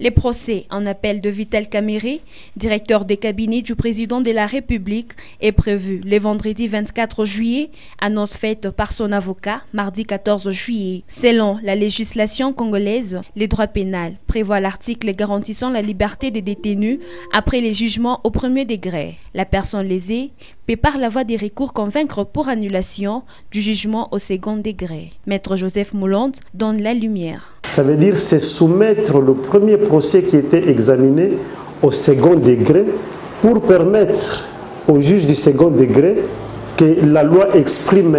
Les procès en appel de Vital Kamerhe, directeur des cabinets du président de la République, est prévu le vendredi 24 juillet, annonce faite par son avocat mardi 14 juillet. Selon la législation congolaise, le droit pénal prévoit l'article garantissant la liberté des détenus après les jugements au premier degré. La personne lésée peut par la voie des recours convaincre pour annulation du jugement au second degré. Maître Joseph Moulante donne la lumière. Ça veut dire c'est soumettre le premier procès qui était examiné au second degré pour permettre au juge du second degré que la loi exprime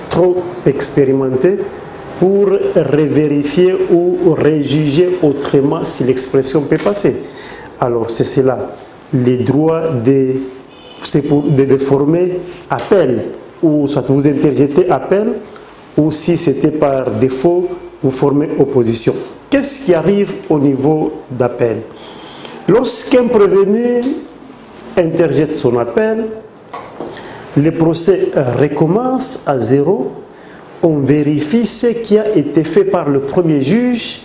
trop expérimenté pour revérifier ou rejuger autrement si l'expression peut passer. Alors c'est cela, les droits de former appel, ou soit vous interjetez appel, ou si c'était par défaut, vous formez opposition. Qu'est-ce qui arrive au niveau d'appel? Lorsqu'un prévenu interjette son appel, le procès recommence à zéro, on vérifie ce qui a été fait par le premier juge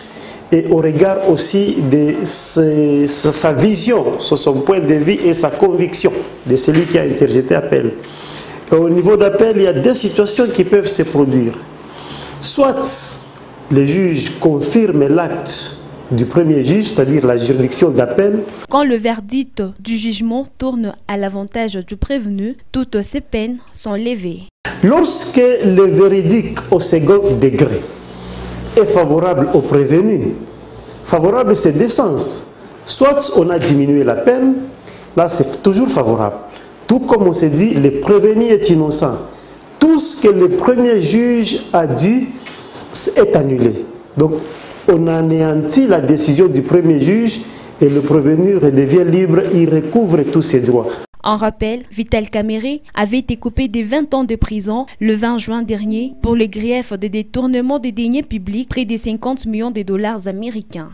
et au regard aussi de sa vision, son point de vue et sa conviction de celui qui a interjeté appel. Et au niveau d'appel, il y a deux situations qui peuvent se produire. Soit le juge confirme l'acte du premier juge, c'est-à-dire la juridiction d'appel. Quand le verdict du jugement tourne à l'avantage du prévenu, toutes ces peines sont levées. Lorsque le verdict au second degré est favorable au prévenu, favorable c'est deux sens. Soit on a diminué la peine, là c'est toujours favorable. Tout comme on s'est dit, le prévenu est innocent. Tout ce que le premier juge a dit est annulé. Donc, on anéantit la décision du premier juge et le prévenu redevient libre, il recouvre tous ses droits. En rappel, Vital Kamerhe avait été coupé de 20 ans de prison le 20 juin dernier pour le grief de détournement des deniers publics, près de 50 millions de dollars américains.